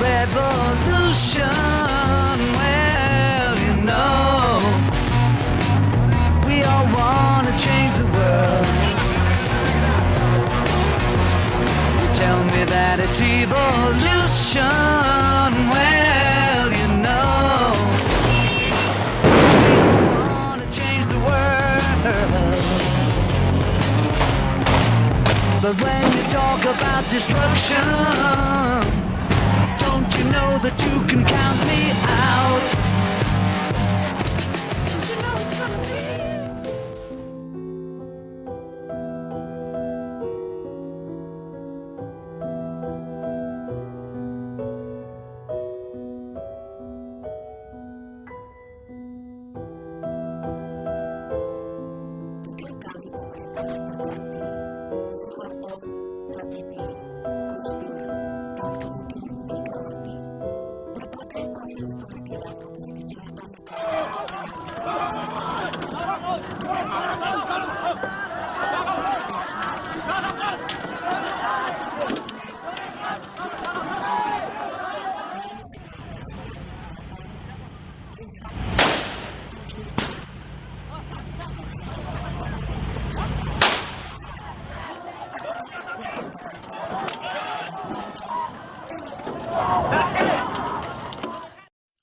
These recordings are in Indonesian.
revolution. Well, you know, we all want to change the world. You tell me that it's evolution. Well, you know, we want to change the world. But when you talk about destruction, don't you know that you can count me out? Don't you know it's gonna be?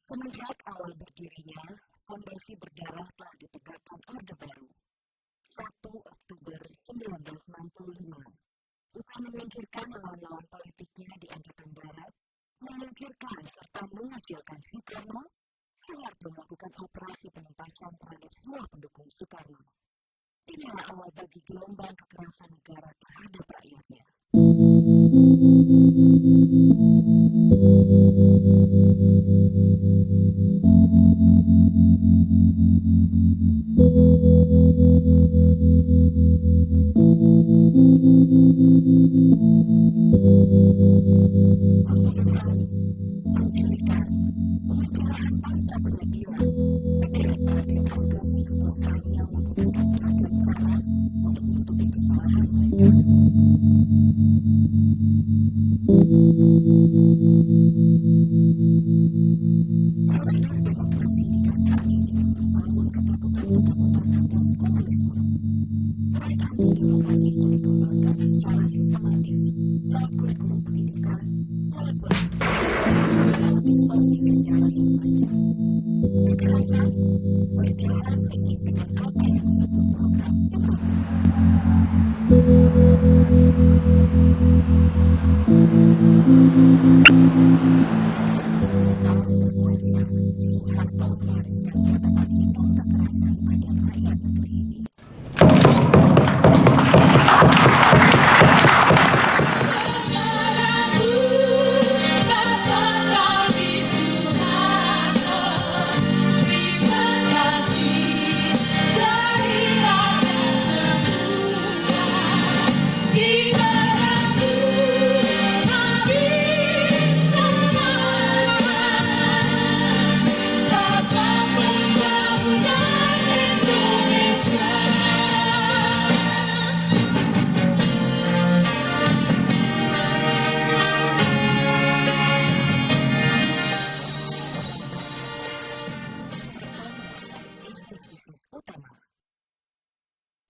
Semenjak awal berdirinya, Fondasi Berdarah telah ditegakkan Orde Baru. 1 Oktober 1965, usai menyingkirkan lawan-lawan politiknya di Angkatan Darat, menyingkirkan serta menghasilkan Soekarno, Soeharto melakukan operasi penumpasan terhadap semua pendukung Soekarno. Inilah awal bagi gelombang kekerasan negara terhadap rakyatnya.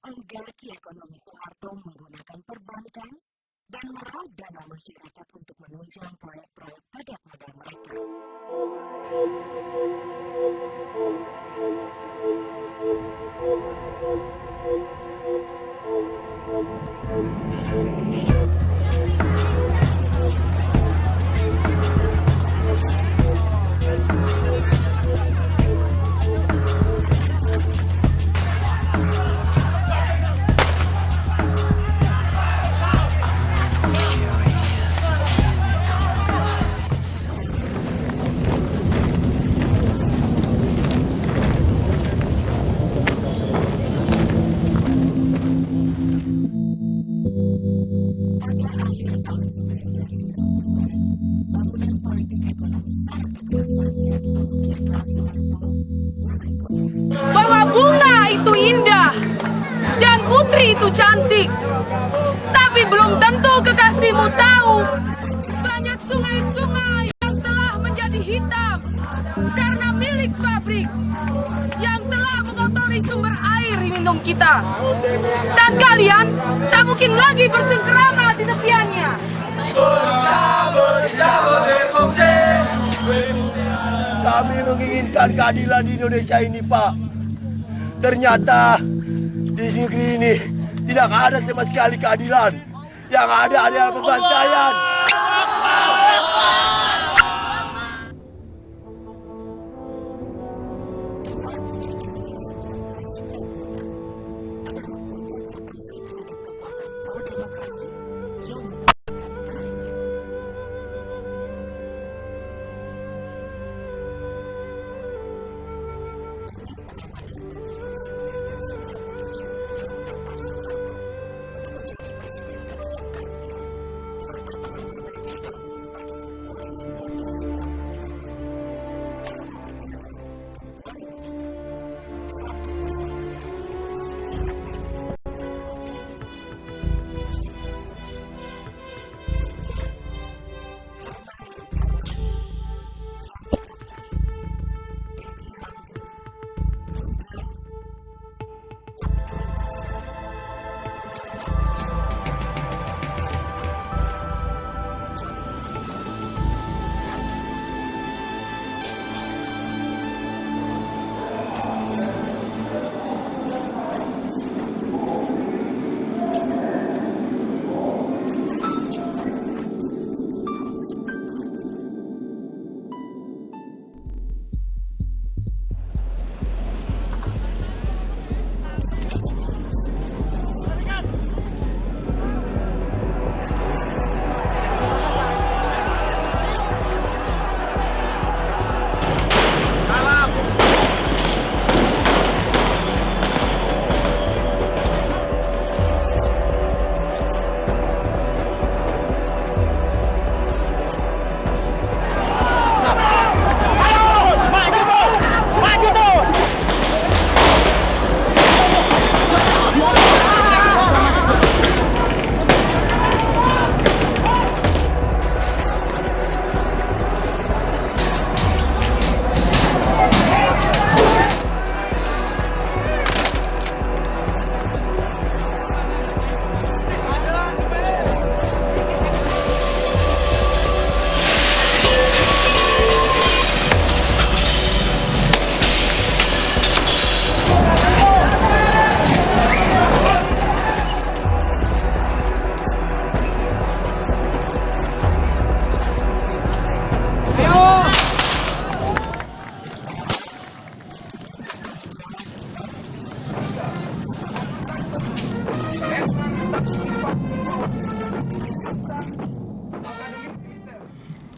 Oligarki ekonomi Soeharto menggunakan perbankan dan meraup dana masyarakat untuk menunjang proyek-proyek padat modal mereka. Bahwa bunga itu indah dan putri itu cantik, tapi belum tentu kekasihmu tahu banyak sungai-sungai yang Indah. Dan kalian tak mungkin lagi bercengkerama di tepiannya. Kami menginginkan keadilan di Indonesia ini, Pak. Ternyata di negeri ini tidak ada sama sekali keadilan. Yang ada adalah pembantaian.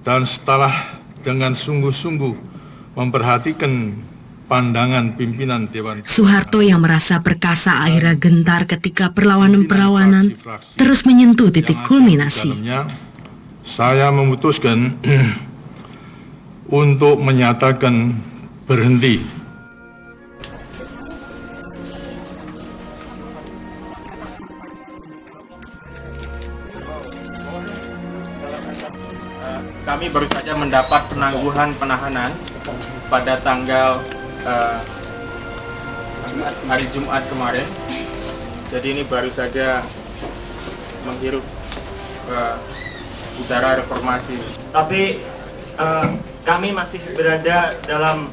Dan setelah dengan sungguh-sungguh memperhatikan pandangan pimpinan Dewan, Soeharto yang merasa perkasa akhirnya gentar ketika perlawanan-perlawanan terus menyentuh titik kulminasi. Saya memutuskan untuk menyatakan berhenti. Kami baru saja mendapat penangguhan penahanan pada tanggal hari Jumat kemarin. Jadi ini baru saja menghirup udara reformasi. Tapi kami masih berada dalam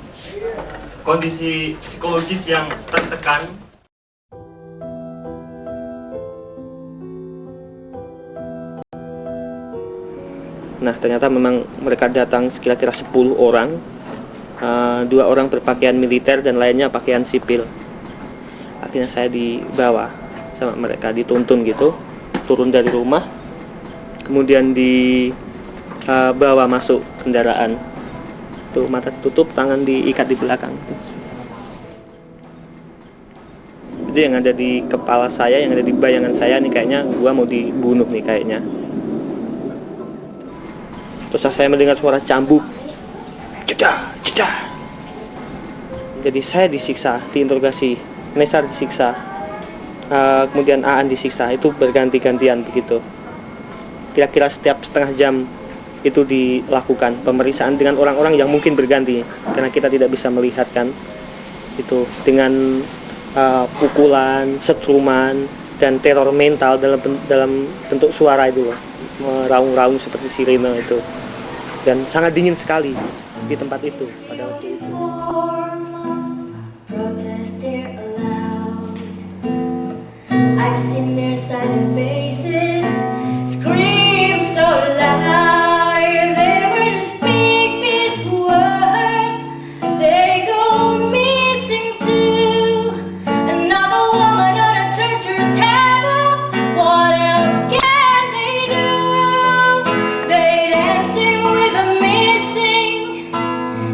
kondisi psikologis yang tertekan. Nah, ternyata memang mereka datang kira-kira 10 orang. 2 orang berpakaian militer dan lainnya pakaian sipil. Akhirnya saya dibawa sama mereka, dituntun gitu, turun dari rumah, kemudian dibawa masuk kendaraan. Tuh, mata tutup, tangan diikat di belakang. Jadi yang ada di kepala saya, yang ada di bayangan saya nih, kayaknya gua mau dibunuh nih kayaknya. Terus saya mendengar suara cambuk, cedah, cedah. Jadi saya disiksa, diinterogasi, Nesar disiksa, kemudian Aan disiksa, itu berganti-gantian begitu. Kira-kira setiap setengah jam itu dilakukan pemeriksaan dengan orang-orang yang mungkin berganti, karena kita tidak bisa melihat kan. Itu dengan pukulan, setruman, dan teror mental dalam bentuk suara itu, meraung-raung seperti sirene itu, dan sangat dingin sekali di tempat itu pada waktu itu. I've seen their silent faces scream so loud. If they were to speak this word, they go missing too. Another woman on a torture table. What else can they do? They dancing with the missing.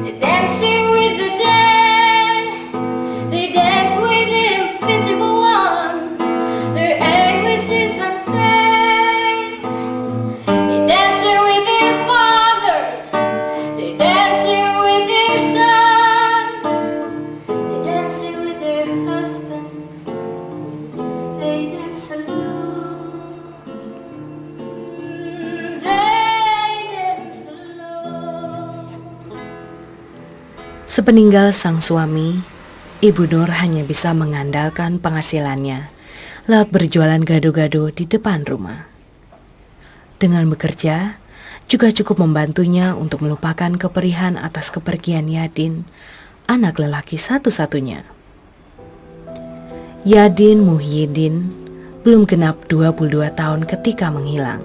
They dancing with the dead. They dance with the invisible ones. Their anguish is unsaid. They're dancing with their fathers. They're dancing with their sons. They're dancing with their husbands. They dance alone. They dance alone. Sepeninggal sang suami, Ibu Nur hanya bisa mengandalkan penghasilannya lewat berjualan gado-gado di depan rumah. Dengan bekerja, juga cukup membantunya untuk melupakan keperihan atas kepergian Yadin, anak lelaki satu-satunya. Yadin Muhyiddin belum genap 22 tahun ketika menghilang.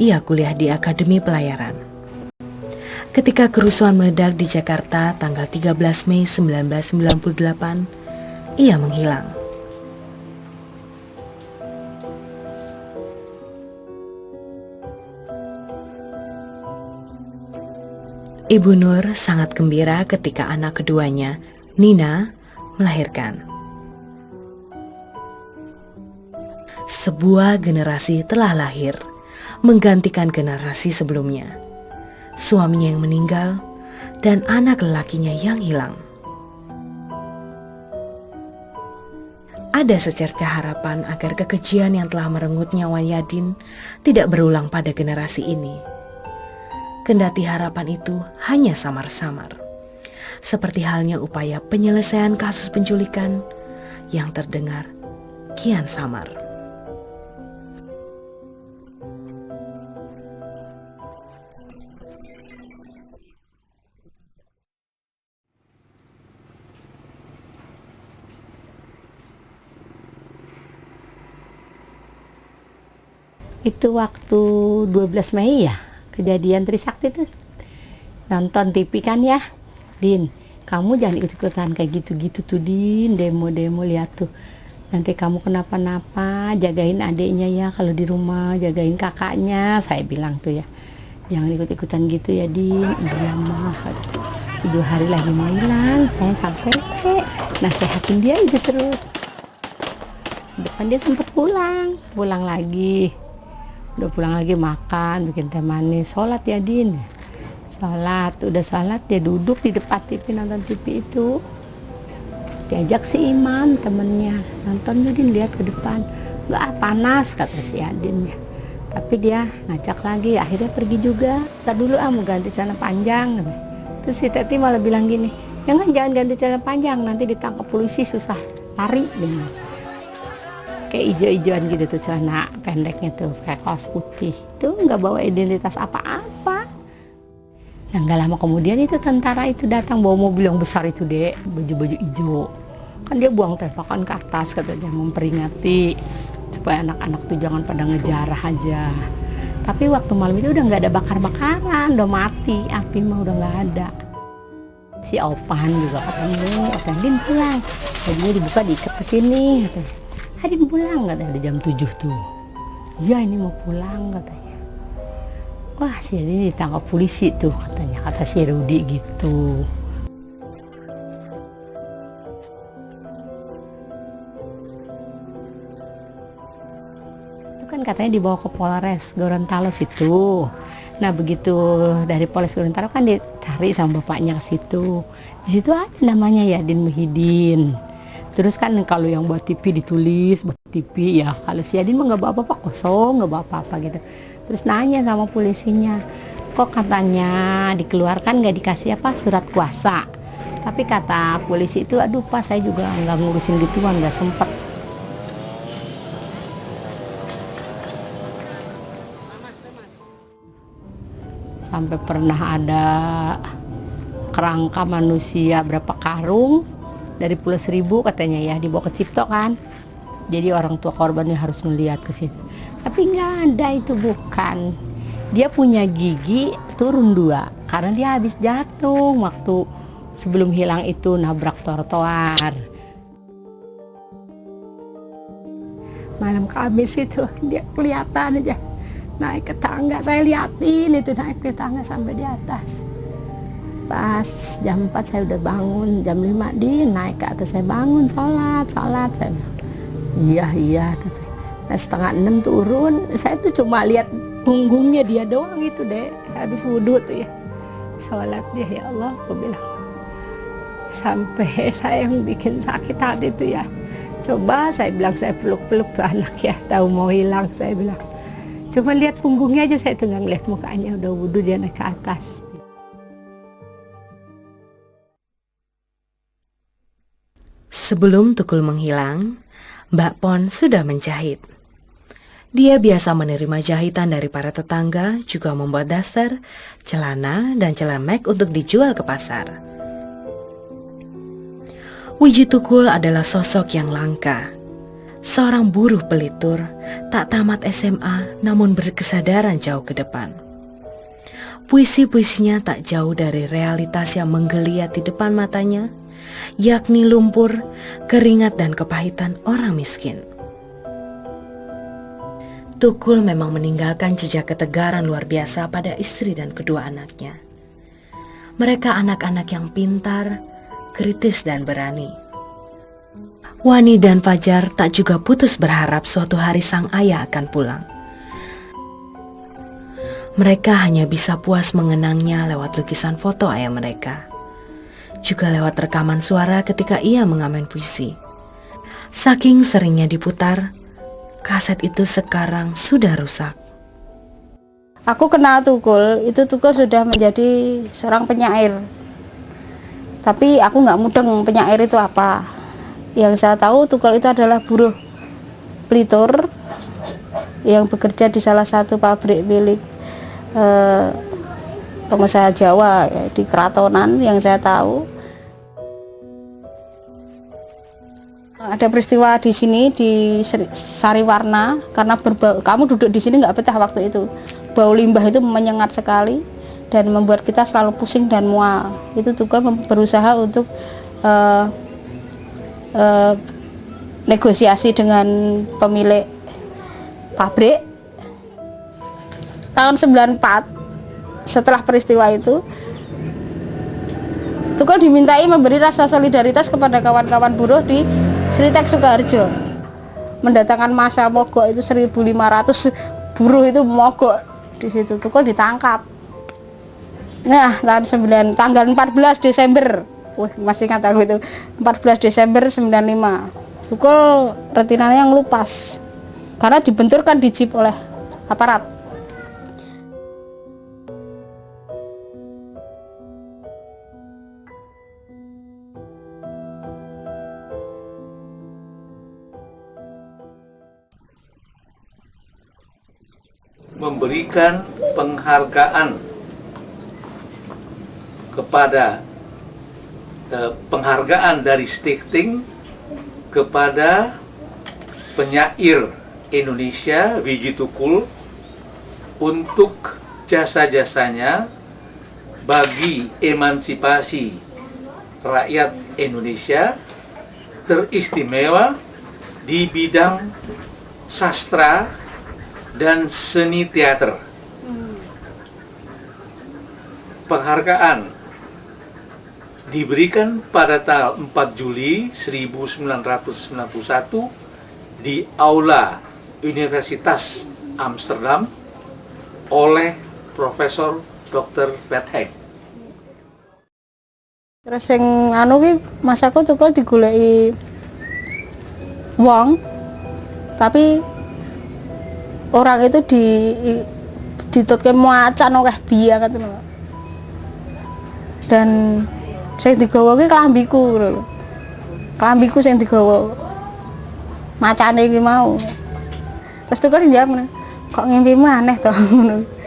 Ia kuliah di Akademi Pelayaran. Ketika kerusuhan meledak di Jakarta tanggal 13 Mei 1998, ia menghilang. Ibu Nur sangat gembira ketika anak keduanya, Nina, melahirkan. Sebuah generasi telah lahir, menggantikan generasi sebelumnya. Suaminya yang meninggal, dan anak lelakinya yang hilang. Ada secerca harapan agar kekejian yang telah merenggut nyawa Yadin tidak berulang pada generasi ini. Kendati harapan itu hanya samar-samar, seperti halnya upaya penyelesaian kasus penculikan yang terdengar kian samar. Itu waktu 12 Mei ya, kejadian Trisakti itu. Nonton TV kan ya, Din, kamu jangan ikut-ikutan kayak gitu-gitu tuh Din, demo-demo lihat tuh. Nanti kamu kenapa-napa, jagain adiknya ya kalau di rumah, jagain kakaknya, saya bilang tuh ya. Jangan ikut-ikutan gitu ya Din, iya mah. 2 hari lagi mau hilang, saya sampai nasehatin dia itu terus. Depan dia sempat pulang lagi. Udah pulang lagi makan, bikin teh manis, sholat ya Din. Sholat, udah sholat dia duduk di depan TV, nonton TV itu. Diajak si Imam temennya, nonton yuk Din, lihat ke depan. Nggak panas kata si Adin ya. Tapi dia ngajak lagi, akhirnya pergi juga. Ntar dulu mau ganti celana panjang. Terus si Teti malah bilang gini, jangan ganti celana panjang, nanti ditangkap polisi susah lari. Kayak ijo-ijoan gitu tuh celana pendeknya tuh, kayak kaos putih. Itu nggak bawa identitas apa-apa. Nah nggak lama kemudian itu tentara itu datang bawa mobil yang besar itu deh, baju-baju hijau. Kan dia buang tembakan ke atas katanya memperingati supaya anak-anak tuh jangan pada ngejarah aja. Tapi waktu malam itu udah nggak ada bakar-bakaran, udah mati, api mah udah nggak ada. Si Opan juga ketemu, Din pulang, bajunya dibuka diikat ke sini, katanya. Adin pulang katanya, ada jam 7 tuh. Iya ini mau pulang katanya. Wah si Adin ditangkap polisi tuh katanya, kata si Rudi gitu. Itu kan katanya dibawa ke Polres Gorontalo situ. Nah begitu dari Polres Gorontalo kan dicari sama bapaknya ke situ. Di situ ada namanya Yadin Muhyiddin. Terus kan kalau yang buat TV ditulis buat TV ya, kalau si Adin mah nggak bawa apa-apa, kosong nggak bawa apa-apa gitu. Terus nanya sama polisinya, kok katanya dikeluarkan nggak dikasih apa surat kuasa, Tapi kata polisi itu, aduh Pak, saya juga nggak ngurusin gituan, nggak sempet. Sampai pernah ada kerangka manusia berapa karung dari Pulau Seribu katanya ya, dibawa ke Cipto kan. Jadi orang tua korbannya harus ngeliat ke situ. Tapi nggak ada, itu bukan. Dia punya gigi turun 2 karena dia habis jatuh waktu sebelum hilang itu nabrak trotoar. Malam Kamis itu dia kelihatan aja naik ke tangga, saya liatin itu naik ke tangga sampai di atas. Pas jam 4 saya udah bangun, jam 5 dia naik ke atas, saya bangun sholat, saya bilang, iya. Nah, setengah 6 turun, saya tuh cuma lihat punggungnya dia doang itu deh, habis wudhu tuh ya, sholat dia, ya Allah, aku bilang. Sampai saya yang bikin sakit hati itu ya, coba saya bilang saya peluk-peluk tuh anak ya, tahu mau hilang saya bilang. Cuma lihat punggungnya aja, saya tuh nggak ngeliat mukanya, udah wudhu dia naik ke atas. Sebelum Tukul menghilang, Mbak Pon sudah menjahit. Dia biasa menerima jahitan dari para tetangga, juga membuat daster, celana, dan celemek untuk dijual ke pasar. Wiji Tukul adalah sosok yang langka. Seorang buruh pelitur, tak tamat SMA namun berkesadaran jauh ke depan. Puisi-puisinya tak jauh dari realitas yang menggeliat di depan matanya, yakni lumpur, keringat dan kepahitan orang miskin. Tukul memang meninggalkan jejak ketegaran luar biasa pada istri dan kedua anaknya. Mereka anak-anak yang pintar, kritis dan berani. Wani dan Fajar tak juga putus berharap suatu hari sang ayah akan pulang. Mereka hanya bisa puas mengenangnya lewat lukisan foto ayah mereka, juga lewat rekaman suara ketika ia mengamen puisi. Saking seringnya diputar, kaset itu sekarang sudah rusak. Aku kenal Tukul, itu Tukul sudah menjadi seorang penyair. Tapi aku nggak mudeng penyair itu apa. Yang saya tahu Tukul itu adalah buruh pelitur yang bekerja di salah satu pabrik milik pengusaha Jawa ya, di Keratonan yang saya tahu. Ada peristiwa di sini di Sariwarna karena berbau, kamu duduk di sini nggak betah waktu itu. Bau limbah itu menyengat sekali dan membuat kita selalu pusing dan mual. Itu Tukul berusaha untuk negosiasi dengan pemilik pabrik. Tahun 94 setelah peristiwa itu, Tukul dimintai memberi rasa solidaritas kepada kawan-kawan buruh di Sritek Sukoharjo. Mendatangkan massa mogok itu 1.500 buruh itu mogok di situ. Tukul ditangkap. Nah, tanggal 14 Desember. Masih ingat aku itu. 14 Desember 95. Tukul retinanya ngelupas. Karena dibenturkan di jeep oleh aparat. Memberikan penghargaan kepada penghargaan dari Stichting kepada penyair Indonesia Wiji Tukul untuk jasa-jasanya bagi emansipasi rakyat Indonesia, teristimewa di bidang sastra dan seni teater. Penghargaan diberikan pada tanggal 4 Juli 1991 di Aula Universitas Amsterdam oleh Profesor Dr. Betheng. Terus yang masaku Tukul digoleki wong, tapi orang itu ditutke macan oleh biya gitu loh. Dan Sing digawa ki klambiku lho. Klambiku sing digawa. Macane iki mau. Terus tuh kan jawab, kok ngimpimu aneh toh ngono.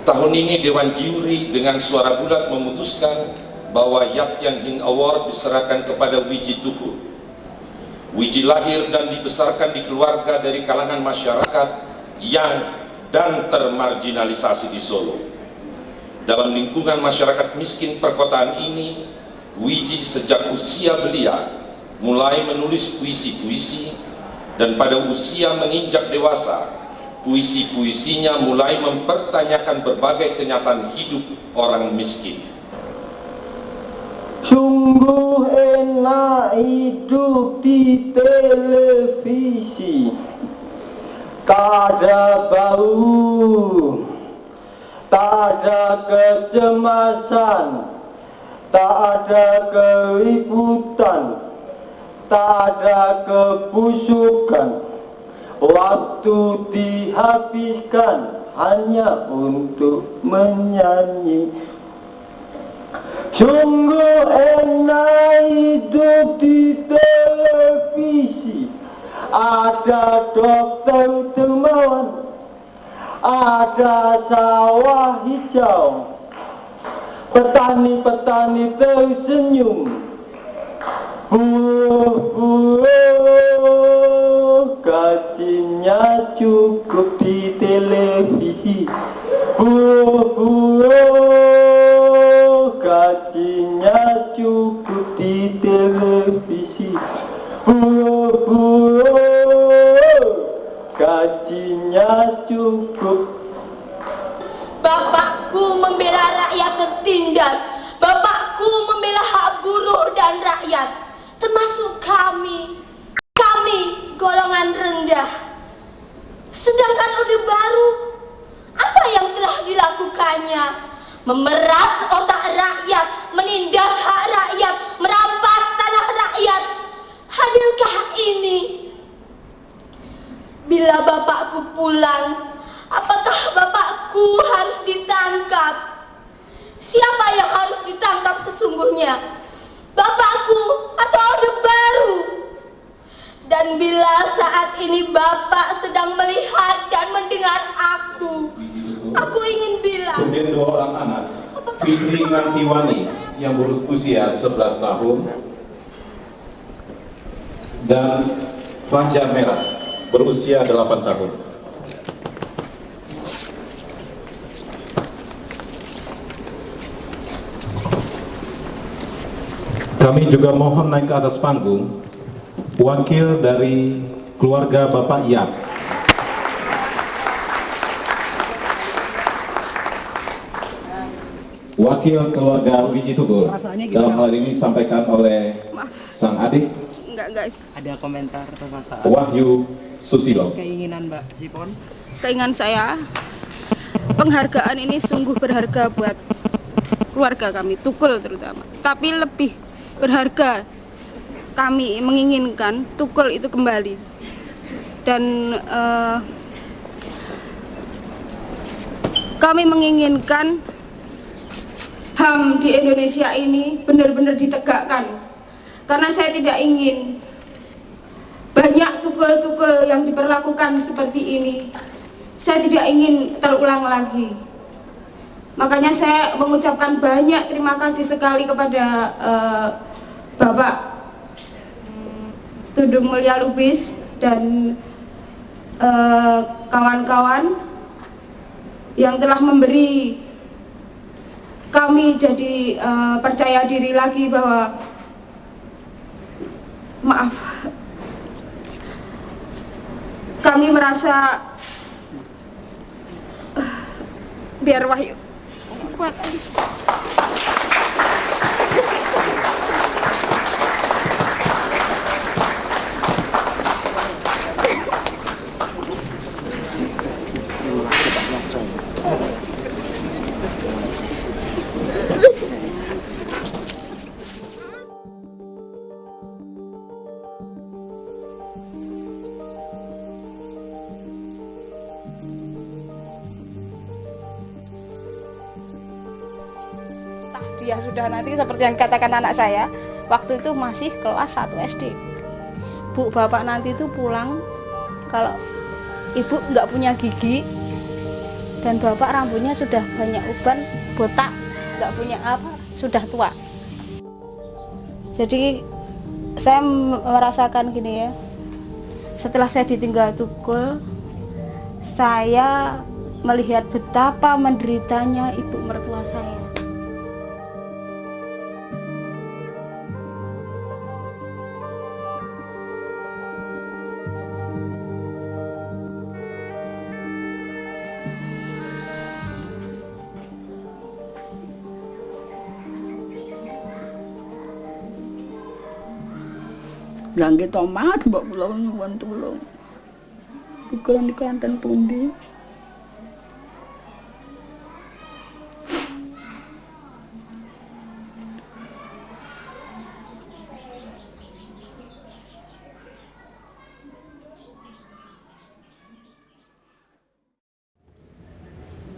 Tahun ini Dewan Juri dengan suara bulat memutuskan bahwa Yat Tian Hin Award diserahkan kepada Wiji Tuhu. Wiji lahir dan dibesarkan di keluarga dari kalangan masyarakat yang dan termarginalisasi di Solo. Dalam lingkungan masyarakat miskin perkotaan ini, Wiji sejak usia belia mulai menulis puisi-puisi, dan pada usia menginjak dewasa, puisi-puisinya mulai mempertanyakan berbagai kenyataan hidup orang miskin. Sungguh enak hidup di televisi, tak ada bau, tak ada kecemasan, tak ada keributan, tak ada kebusukan. Waktu dihabiskan hanya untuk menyanyi. Sungguh enak hidup di televisi, ada Dokter Dermawan, ada sawah hijau, petani-petani tersenyum. Gajinya cukup di televisi. Gajinya cukup di televisi. Gajinya cukup. Bapakku membela rakyat tertindas. Bapakku membela hak buruh dan rakyat, termasuk kami golongan rendah. Sedangkan Orde Baru, apa yang telah dilakukannya? Memeras otak rakyat, menindas hak rakyat, merampas tanah rakyat. Hadirkah ini? Bila bapakku pulang, apakah bapakku harus ditangkap? Siapa yang harus ditangkap sesungguhnya? Bapakku atau Orde Baru? Dan bila saat ini Bapak sedang melihat dan mendengar aku ingin bilang. Kemudian dua orang anak, Fitri Ngantiwani yang berusia 11 tahun dan Fajar Merah berusia 8 tahun. Kami juga mohon naik ke atas panggung wakil dari keluarga Bapak Yat. Wakil keluarga Wiji Tugur. Dalam hal ini disampaikan oleh sang adik. Enggak guys. Ada komentar atau masalah? Wahyu Susilo. Keinginan Mbak Sipon? Keinginan saya, penghargaan ini sungguh berharga buat keluarga kami, Tukul terutama. Tapi lebih berharga, kami menginginkan Tukul itu kembali. Dan kami menginginkan HAM di Indonesia ini benar-benar ditegakkan. Karena saya tidak ingin banyak tukul-tukul yang diperlakukan seperti ini. Saya tidak ingin terulang lagi. Makanya saya mengucapkan banyak terima kasih sekali kepada Bapak Tudung Mulya Lubis dan kawan-kawan yang telah memberi kami jadi percaya diri lagi bahwa kami merasa biar Wahyu kuat lagi. Entah dia sudah nanti seperti yang katakan anak saya, waktu itu masih kelas 1 SD. Bu, bapak nanti itu pulang kalau ibu nggak punya gigi dan bapak rambutnya sudah banyak uban, botak, nggak punya apa, sudah tua. Jadi saya merasakan gini ya, setelah saya ditinggal Tukul, saya melihat betapa menderitanya ibu mertua saya. Langge tomat mbok kula nyuwun tulung. Uga niku enten pundi?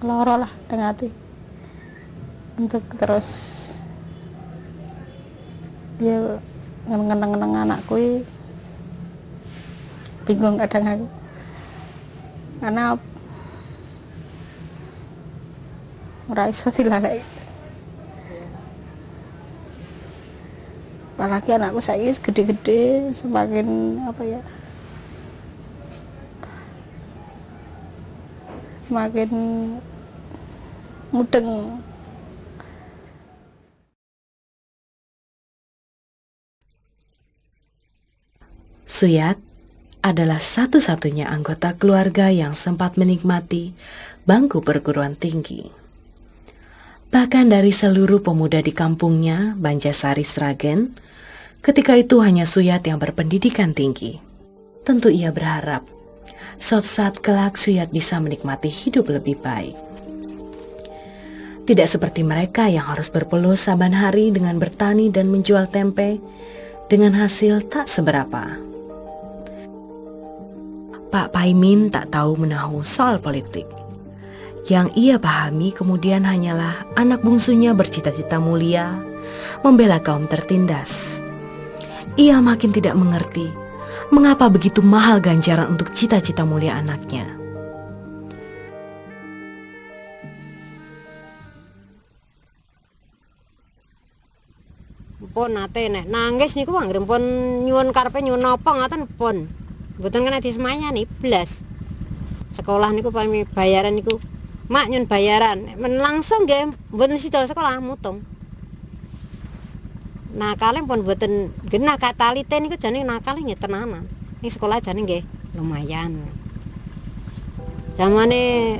Loro lah teng ati. Untuk terus dia ngeneng-ngeneng anakku, bingung kadang aku, karena ora iso dilalai. Apalagi anakku saiki gede-gede, semakin apa ya, semakin mudeng. Suyat adalah satu-satunya anggota keluarga yang sempat menikmati bangku perguruan tinggi. Bahkan dari seluruh pemuda di kampungnya, Banjasari Sragen, ketika itu hanya Suyat yang berpendidikan tinggi. Tentu ia berharap suatu saat kelak Suyat bisa menikmati hidup lebih baik. Tidak seperti mereka yang harus berpeluh saban hari dengan bertani dan menjual tempe dengan hasil tak seberapa. Pak Paimin tak tahu menahu soal politik. Yang ia pahami kemudian hanyalah anak bungsunya bercita-cita mulia, membela kaum tertindas. Ia makin tidak mengerti mengapa begitu mahal ganjaran untuk cita-cita mulia anaknya. Pun nate nek nangis niku anggere pun nyuwun karepe nyuwun napa ngoten pun. Mboten kena disemayani blas. Sekolah niku pami bayaran niku. Mak nyun bayaran, men langsung nggih mboten sida sekolah mutung. Nakale pun mboten genah katalite niku jane nakale nggih tenanan. Ning sekolah jane nggih lumayan. Zamane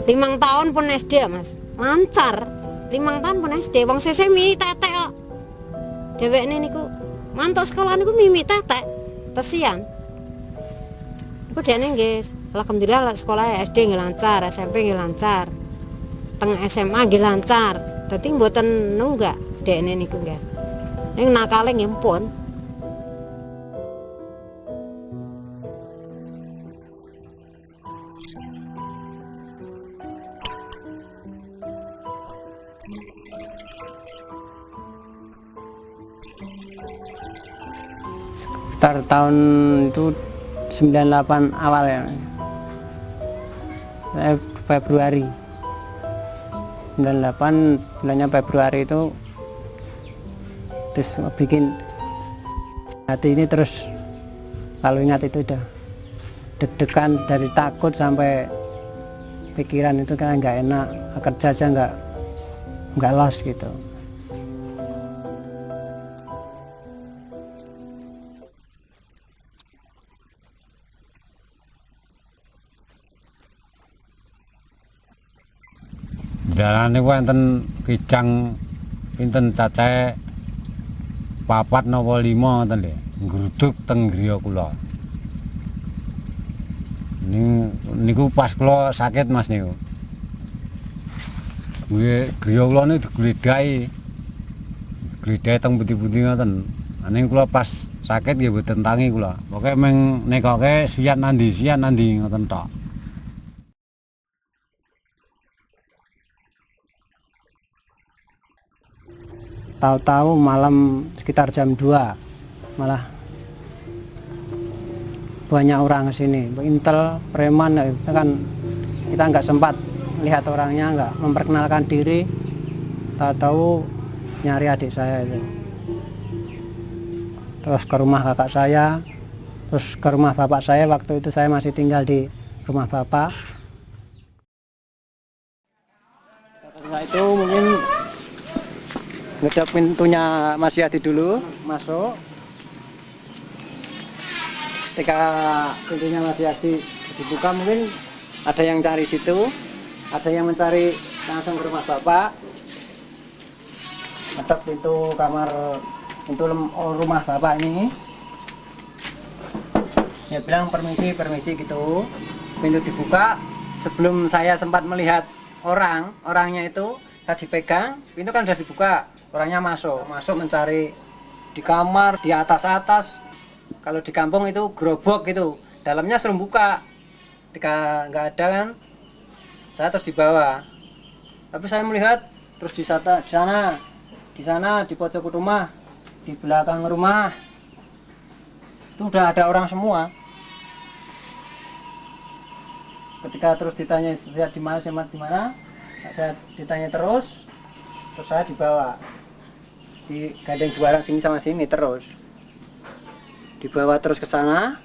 5 tahun pun SD Mas. Lancar. 5 tahun pun SD. Wong sesemi tetek kok. Dhewekne niku mantuk sekolah niku mimi tetek. Tesian. Niku dene nggih alhamdulillah sekolah SD nggih lancar, SMP nggih lancar. Teng SMA nggih lancar. Dadi mboten nunggak dekne niku nggih. Ning nakale nggih pun. Sekitar tahun itu 98 awal ya. Februari 98 bulannya Februari itu terus bikin hati ini terus kalau ingat itu udah deg-degan dari takut sampai pikiran itu kan nggak enak, kerja aja nggak los gitu. Dalan niku enten kijang pinten cacahe 4 napa 5 ngoten lho, ngruduk teng griya kula. Niku pas kula sakit Mas niku. Nggih griya kula niku digledhahi. Digledhahi teng pundi-pundi ngoten. Ning kula pas sakit nggih mboten tangi kula. Pokoke meng nekoke Suyat nandi ngoten tok. tahu-tahu malam sekitar jam 2 malah banyak orang kesini, intel, preman, itu kan kita nggak sempat lihat orangnya, nggak memperkenalkan diri, tahu-tahu nyari adik saya itu. Terus ke rumah kakak saya, terus ke rumah bapak saya, waktu itu saya masih tinggal di rumah bapak. Setelah itu mungkin ngedok pintunya Mas Yadi dulu, masuk. Ketika pintunya Mas Yadi dibuka, mungkin ada yang cari situ, ada yang mencari langsung ke rumah bapak. Ngedok pintu kamar, pintu rumah bapak ini. Ya bilang permisi gitu. Pintu dibuka, sebelum saya sempat melihat orangnya itu tadi pegang, pintu kan sudah dibuka, orangnya masuk mencari di kamar, di atas. Kalau di kampung itu gerobok gitu, dalamnya suruh buka. Ketika nggak ada kan, saya terus dibawa. Tapi saya melihat terus di sana di pojok rumah, di belakang rumah itu udah ada orang semua. Ketika terus ditanya saya di mana, saya ditanya terus saya dibawa, digandeng dua orang sini sama sini terus. Dibawa terus ke sana,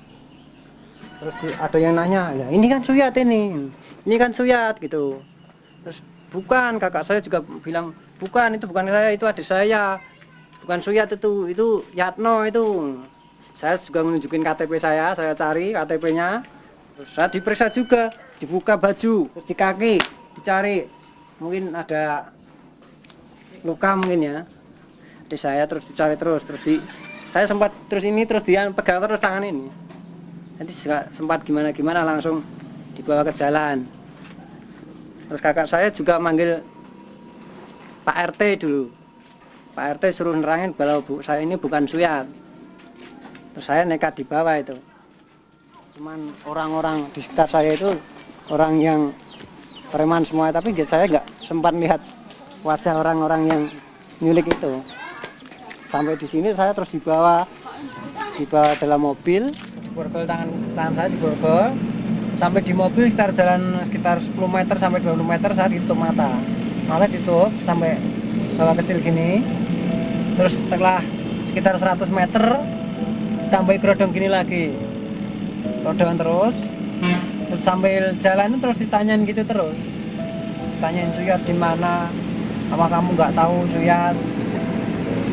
terus ada yang nanya, ya ini kan Suyat ini kan Suyat gitu. Terus bukan, kakak saya juga bilang bukan, itu bukan saya, itu adik saya, bukan Suyat itu Yatno itu. Saya juga menunjukin KTP saya cari KTP-nya, terus saya diperiksa juga, dibuka baju, terus di kaki dicari, mungkin ada luka mungkin ya, adik saya terus dicari terus saya sempat terus dia pegang terus tangan ini. Nanti sempat gimana langsung dibawa ke jalan. Terus kakak saya juga manggil Pak RT dulu. Pak RT suruh nerangin kalau saya ini bukan Suyat. Terus saya nekat dibawa itu. Cuman orang-orang di sekitar saya itu orang yang preman semua, tapi saya nggak sempat lihat wajah orang-orang yang nyulik itu. Sampai di sini saya terus dibawa dalam mobil, diborgol tangan saya diborgol, sampai di mobil sekitar 10 meter sampai 20 meter saya ditutup mata ditutup sampai bawah kecil gini. Terus setelah sekitar 100 meter ditambahi kerodong gini lagi, kerodongan terus sambil jalan terus ditanyain gitu terus, tanyain Suyat di mana, apa kamu nggak tahu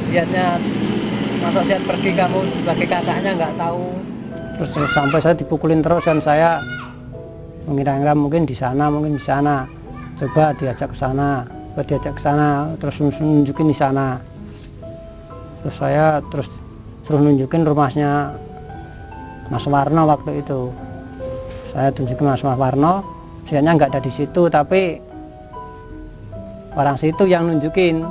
Suyatnya, masa Suyat pergi kamu sebagai kakaknya nggak tahu. Terus sampai saya dipukulin terus dan saya mengira-ngira mungkin di sana, coba diajak ke sana, terus nunjukin di sana. Terus saya terus suruh nunjukin rumahnya Mas Warno waktu itu. Saya tunjukin Mas Warno, Suyatnya nggak ada di situ, tapi orang situ yang nunjukin.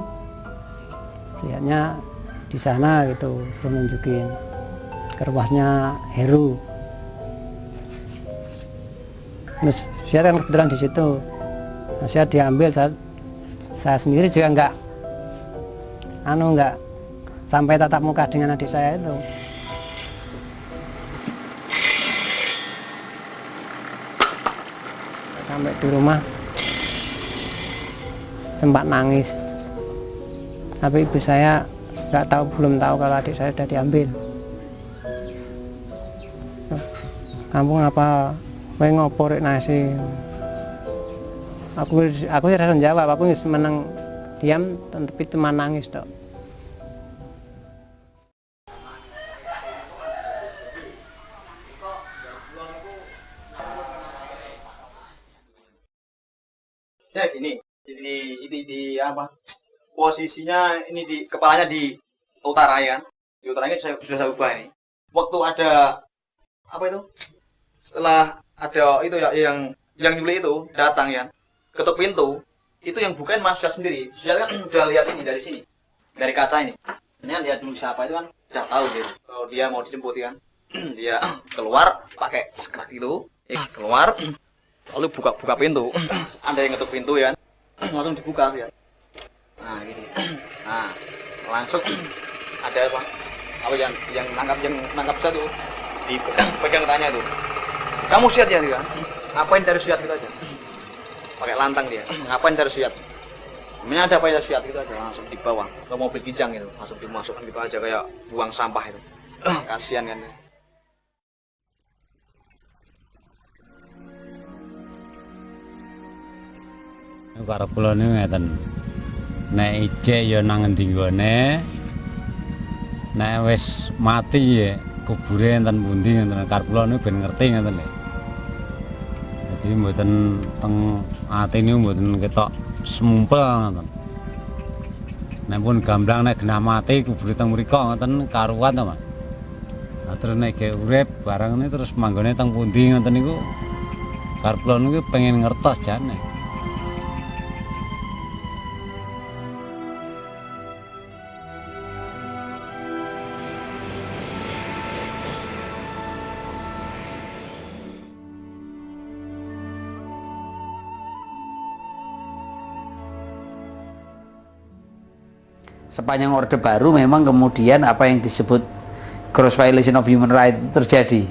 Suyatnya di sana gitu, suruh nunjukin ke rumahnya Heru. Terus Suyat kan kebetulan di situ. Nah, Suyat diambil, saya sendiri juga nggak sampai tatap muka dengan adik saya itu. Sampai di rumah sempat nangis. Tapi ibu saya belum tahu kalau adik saya sudah diambil. Kampung apa? Ngopo rek nasi. Aku rasa jawab, aku menang diam, tapi cuma nangis dok. Ya gini, di apa? Posisinya ini di kepalanya di utara ya. Di utaranya sudah saya ubah ini. Waktu ada apa itu? Setelah ada itu ya yang nyulik itu datang ya, ketuk pintu, itu yang bukain Mas Suyat sendiri. Suyat kan udah lihat ini dari sini, dari kaca ini. Ini kan lihat dulu siapa itu kan, udah tahu gitu. Kalau dia mau dijemput kan, dia keluar pakai sekrat itu, keluar, lalu buka pintu. Ada yang ngetuk pintu ya, langsung dibuka ya. Nah gini. Nah langsung ada apa yang nangkap saya tuh dipegang tanya tuh, kamu siat ya dia? Ngapain cari siat gitu aja? Pakai lantang dia, ngapain cari siat? Namanya ada apa ya siat gitu aja, langsung dibawa ke mobil kijang itu, langsung dimasukkan gitu aja kayak buang sampah itu. Kasihan kan. Karo kula niku ngeten. Nek ijek ya nang endi nggone. Nek wis mati ya kubure enten pundi ngoten. Karo kula niku ben ngerti ngoten lho. Dadi mboten teng ati niku mboten ketok semumpel ngoten. Nek pun gamblang nek genah mati kubure teng mriko ngoten karuan to, Mas. Nah, terus nek ge urip barang ini terus manggone teng pundi ngoten niku karo kula niku pengen ngertos jane. Sepanjang Orde Baru memang kemudian apa yang disebut gross violation of human rights itu terjadi.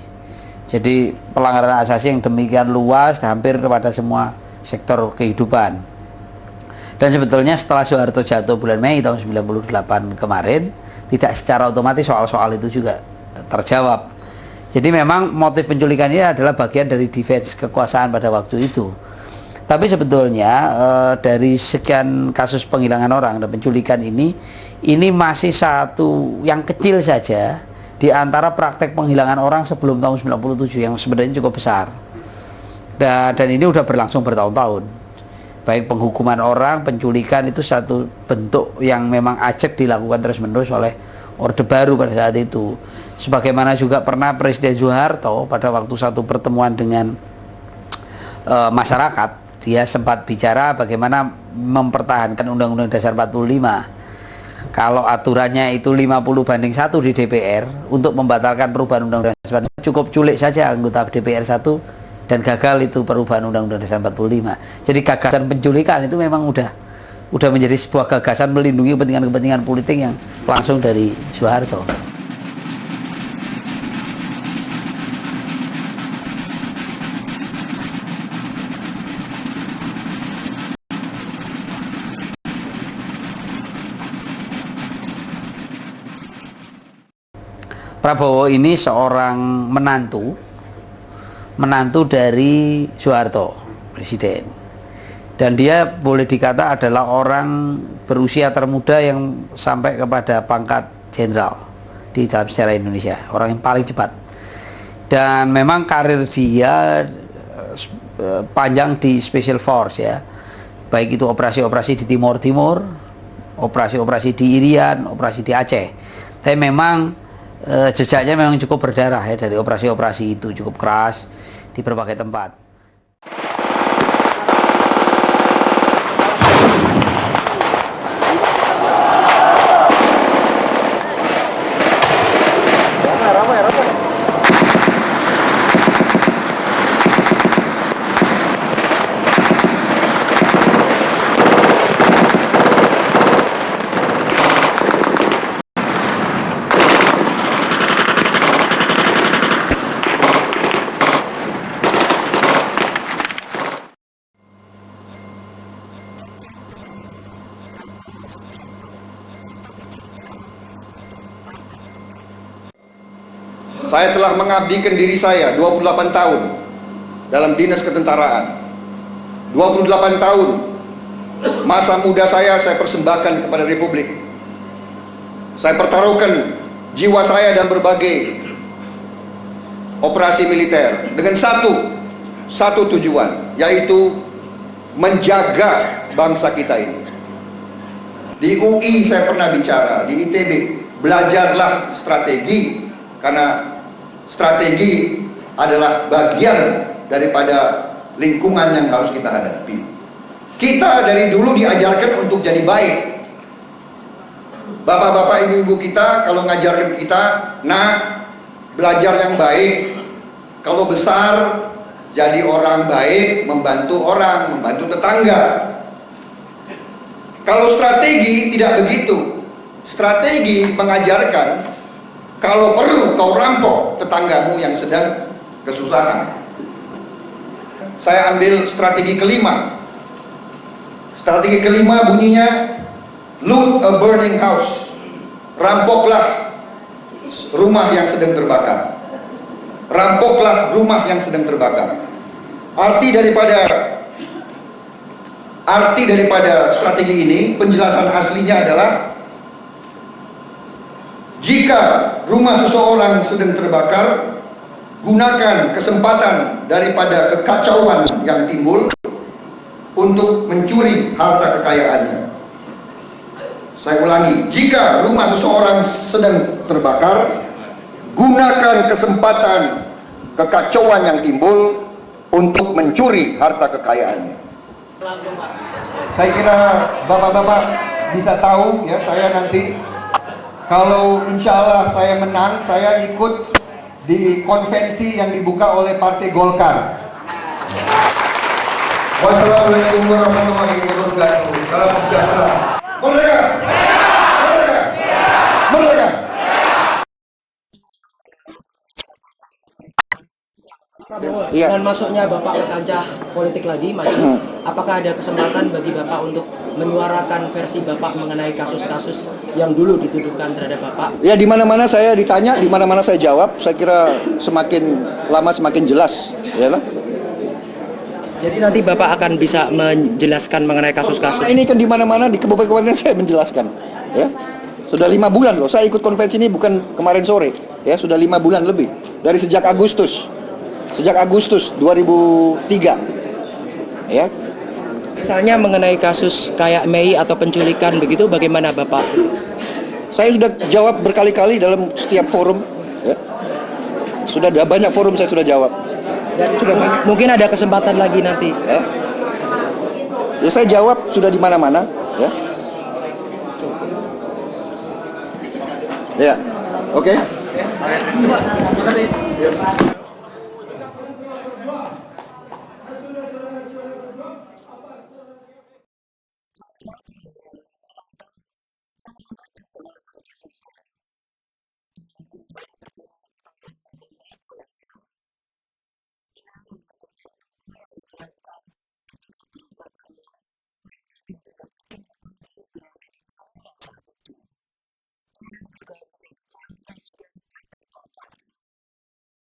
Jadi pelanggaran asasi yang demikian luas hampir kepada semua sektor kehidupan. Dan sebetulnya setelah Soeharto jatuh bulan Mei tahun 98 kemarin, tidak secara otomatis soal-soal itu juga terjawab. Jadi memang motif penculikan ini adalah bagian dari defense kekuasaan pada waktu itu. Tapi sebetulnya dari sekian kasus penghilangan orang dan penculikan ini masih satu yang kecil saja di antara praktek penghilangan orang sebelum tahun 97 yang sebenarnya cukup besar. Dan ini udah berlangsung bertahun-tahun. Baik penghukuman orang, penculikan itu satu bentuk yang memang acak dilakukan terus-menerus oleh Orde Baru pada saat itu. Sebagaimana juga pernah Presiden Soeharto pada waktu satu pertemuan dengan masyarakat, dia sempat bicara bagaimana mempertahankan Undang-Undang Dasar 45. Kalau aturannya itu 50/1 di DPR untuk membatalkan perubahan Undang-Undang Dasar 45, cukup culik saja anggota DPR 1 dan gagal itu perubahan Undang-Undang Dasar 45. Jadi gagasan penculikan itu memang udah menjadi sebuah gagasan melindungi kepentingan-kepentingan politik yang langsung dari Soeharto. Prabowo ini seorang menantu dari Soeharto, presiden. Dan dia boleh dikata adalah orang berusia termuda yang sampai kepada pangkat jenderal di dalam sejarah Indonesia, orang yang paling cepat. Dan memang karir dia panjang di Special Force ya. Baik itu operasi-operasi di Timur Timur, operasi-operasi di Irian, operasi di Aceh. Tapi memang jejaknya memang cukup berdarah ya, dari operasi-operasi itu cukup keras di berbagai tempat. Saya telah mengabdikan diri saya 28 tahun dalam dinas ketentaraan. 28 tahun masa muda saya persembahkan kepada Republik. Saya pertaruhkan jiwa saya dan berbagai operasi militer dengan satu tujuan, yaitu menjaga bangsa kita ini. Di UI saya pernah bicara, di ITB, belajarlah strategi, karena strategi adalah bagian daripada lingkungan yang harus kita hadapi. Kita dari dulu diajarkan untuk jadi baik. Bapak-bapak, ibu-ibu kita kalau ngajarkan kita, nah, belajar yang baik. Kalau besar, jadi orang baik, membantu orang, membantu tetangga. Kalau strategi tidak begitu. Strategi mengajarkan kalau perlu kau rampok tetanggamu yang sedang kesusahan. Saya ambil strategi kelima. Strategi kelima bunyinya loot a burning house. Rampoklah rumah yang sedang terbakar. Rampoklah rumah yang sedang terbakar. Arti daripada strategi ini, penjelasan aslinya adalah jika rumah seseorang sedang terbakar, gunakan kesempatan daripada kekacauan yang timbul untuk mencuri harta kekayaannya. Saya ulangi, jika rumah seseorang sedang terbakar, gunakan kesempatan kekacauan yang timbul untuk mencuri harta kekayaannya. Saya kira bapak-bapak bisa tahu ya, saya nanti kalau insya Allah saya menang, saya ikut di konvensi yang dibuka oleh Partai Golkar. Wassalamualaikum warahmatullahi wabarakatuh. Salam sejahtera. Merdeka! Merdeka! Merdeka! Prabowo, Iya. dengan masuknya Bapak ke kancah politik lagi, maju, apakah ada kesempatan bagi Bapak untuk menyuarakan versi Bapak mengenai kasus-kasus yang dulu dituduhkan terhadap Bapak? Ya, di mana-mana saya ditanya, di mana-mana saya jawab. Saya kira semakin lama semakin jelas, ya lah. Jadi nanti Bapak akan bisa menjelaskan mengenai kasus-kasus. Nah, ini kan di mana-mana di kabupaten saya menjelaskan, ya. Sudah 5 bulan loh. Saya ikut konvensi ini bukan kemarin sore, ya. Sudah 5 bulan lebih dari sejak Agustus 2003, ya. Misalnya mengenai kasus kayak Mei atau penculikan begitu, bagaimana Bapak? Saya sudah jawab berkali-kali dalam setiap forum, ya. Sudah ada banyak forum saya sudah jawab. Dan mungkin ada kesempatan lagi nanti. Ya, ya saya jawab sudah di mana-mana, ya. Ya, oke.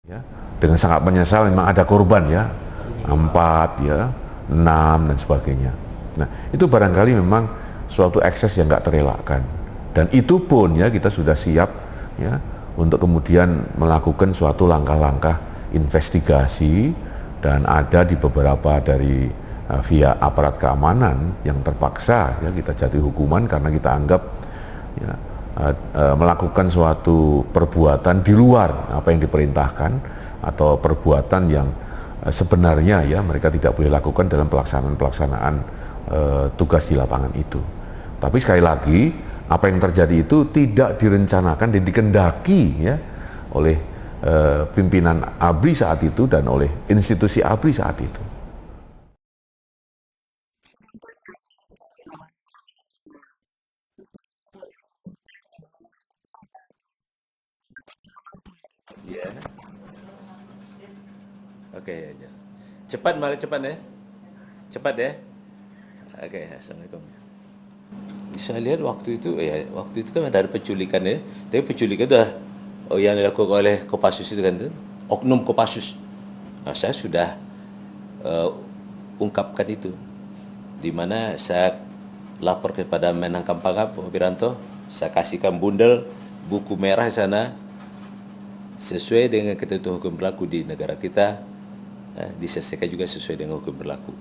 Ya, dengan sangat menyesal memang ada korban ya, 4 ya, 6 dan sebagainya. Nah, itu barangkali memang suatu ekses yang nggak terelakkan. Dan itu pun ya kita sudah siap ya untuk kemudian melakukan suatu langkah-langkah investigasi, dan ada di beberapa dari via aparat keamanan yang terpaksa ya kita jatuhi hukuman karena kita anggap ya, melakukan suatu perbuatan di luar apa yang diperintahkan atau perbuatan yang sebenarnya ya mereka tidak boleh lakukan dalam pelaksanaan tugas di lapangan itu. Tapi sekali lagi apa yang terjadi itu tidak direncanakan dan dikendaki ya oleh pimpinan ABRI saat itu dan oleh institusi ABRI saat itu. Ya. Oke, ya. Cepat mari cepat ya. Cepat ya. Oke, assalamualaikum. Saya lihat waktu itu kan ada penculikan ya. Tapi penculikan dah yang dilakukan oleh Kopassus itu kan, oknum Kopassus. Nah, saya sudah ungkapkan itu, di mana saya lapor kepada Menangkap Pangkap Pak Wiranto, saya kasihkan bundel buku merah di sana sesuai dengan ketentuan hukum berlaku di negara kita, diselesaikan juga sesuai dengan hukum berlaku.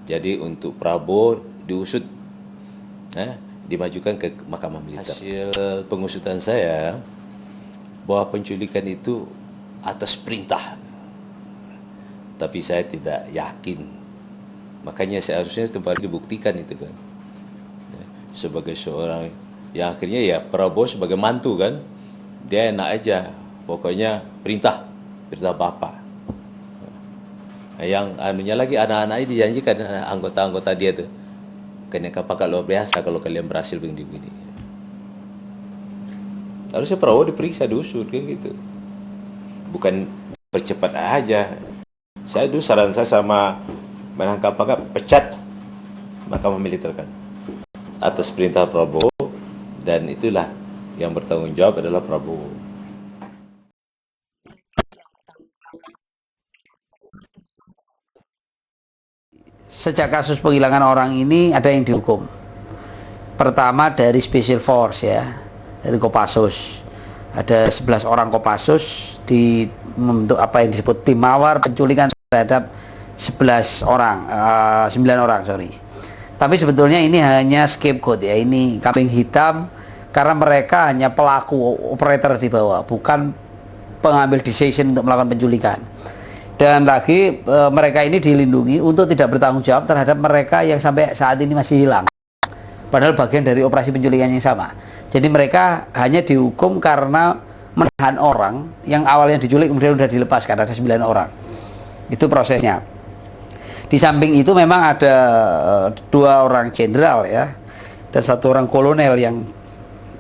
Jadi untuk Prabowo diusut, dimajukan ke Mahkamah Militer. Hasil pengusutan saya bahwa penculikan itu atas perintah, tapi saya tidak yakin. Makanya seharusnya tempat dibuktikan itu kan, sebagai seorang yang akhirnya ya Prabowo sebagai mantu kan, dia enak aja. Pokoknya perintah Bapak. Yang anunya lagi anak-anak ini dijanjikan anggota-anggota dia tuh, kenaikan pangkat luar biasa kalau kalian berhasil begini. Harusnya Prabowo diperiksa, diusut kan gitu. Bukan percepat aja. Saya itu saran saya sama menangkap pecat Mahkamah Militer kan atas perintah Prabowo, dan itulah yang bertanggung jawab adalah Prabowo. Sejak kasus penghilangan orang ini ada yang dihukum. Pertama dari Special Force ya, dari Kopassus. Ada 11 orang Kopassus membentuk apa yang disebut tim mawar penculikan terhadap 9 orang, sorry. Tapi sebetulnya ini hanya scapegoat ya, ini kambing hitam karena mereka hanya pelaku operator di bawah, bukan pengambil decision untuk melakukan penculikan. Dan lagi mereka ini dilindungi untuk tidak bertanggung jawab terhadap mereka yang sampai saat ini masih hilang. Padahal bagian dari operasi penculikan yang sama. Jadi mereka hanya dihukum karena menahan orang yang awalnya diculik kemudian sudah dilepaskan, ada 9 orang. Itu prosesnya. Di samping itu memang ada 2 orang jenderal ya, dan 1 orang kolonel yang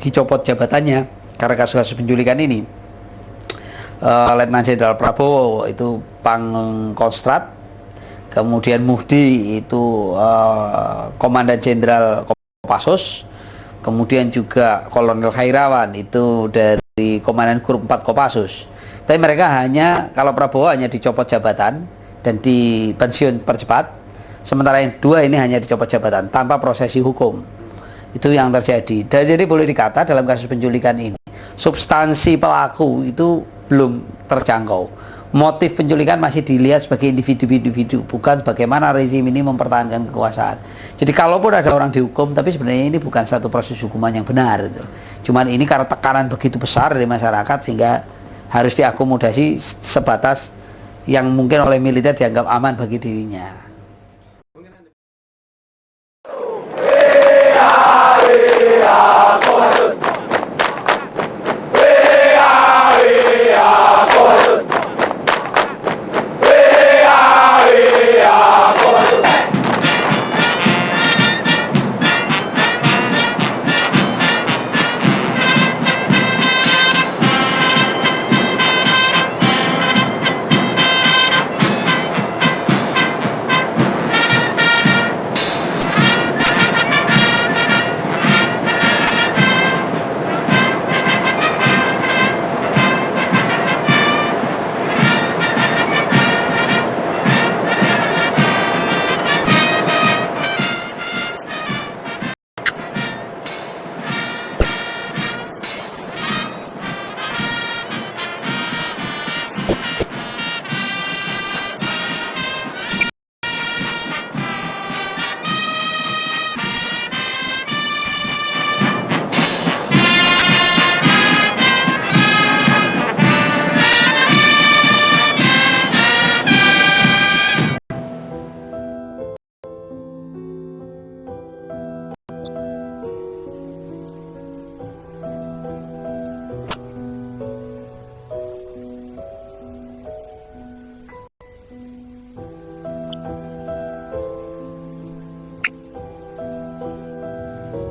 dicopot jabatannya karena kasus-kasus penculikan ini. Letnan Jenderal Prabowo itu Pangkostrat, kemudian Muhdi itu Komandan Jenderal Kopassus, kemudian juga Kolonel Khairawan itu dari Komandan Grup 4 Kopassus. Tapi mereka hanya, kalau Prabowo hanya dicopot jabatan dan dipensiun percepat, sementara yang 2 ini hanya dicopot jabatan tanpa prosesi hukum. Itu yang terjadi. Dan jadi boleh dikata dalam kasus penculikan ini substansi pelaku itu belum terjangkau. Motif penculikan masih dilihat sebagai individu-individu, bukan bagaimana rezim ini mempertahankan kekuasaan. Jadi kalaupun ada orang dihukum, tapi sebenarnya ini bukan satu proses hukuman yang benar itu. Cuman ini karena tekanan begitu besar dari masyarakat sehingga harus diakomodasi sebatas yang mungkin oleh militer dianggap aman bagi dirinya.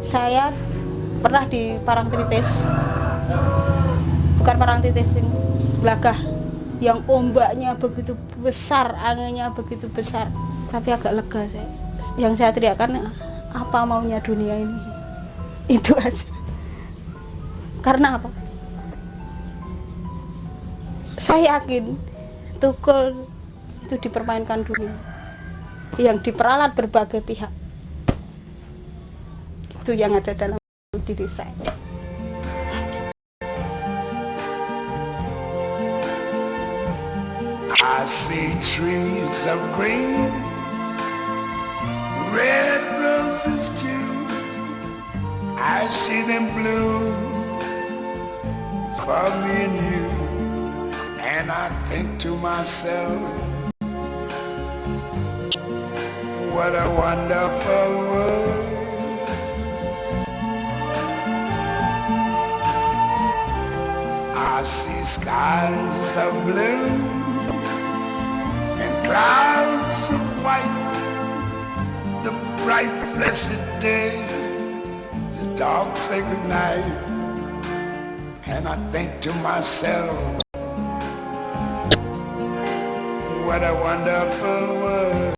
Saya pernah di Parangtritis, bukan Parangtritis, Blagah, yang ombaknya begitu besar, anginnya begitu besar, tapi agak lega saya. Yang saya teriakkan, apa maunya dunia ini? Itu aja. Karena apa? Saya yakin Tukul itu dipermainkan dunia, yang diperalat berbagai pihak. Itu yang ada dalam diri saya. I see trees of green, red roses too. I see them bloom for me and you. And I think to myself, what a wonderful world. I see skies of blue and clouds of white, the bright blessed day, the dark sacred night. and I think to myself, what a wonderful world.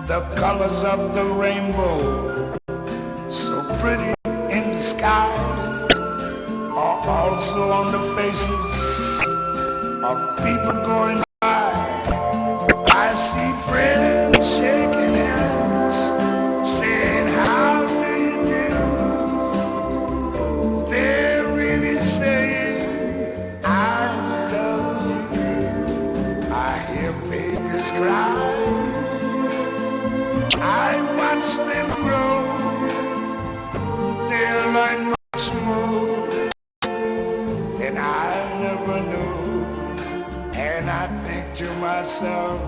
The colors of the rainbow, so pretty in the sky, are also on the faces of people going by. I see friends shaking hands, saying, how do you do? They're really saying, I love you. I hear babies cry, I watch them grow, they'll learn much more than I never knew. And I think to myself,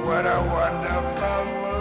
what a wonderful world.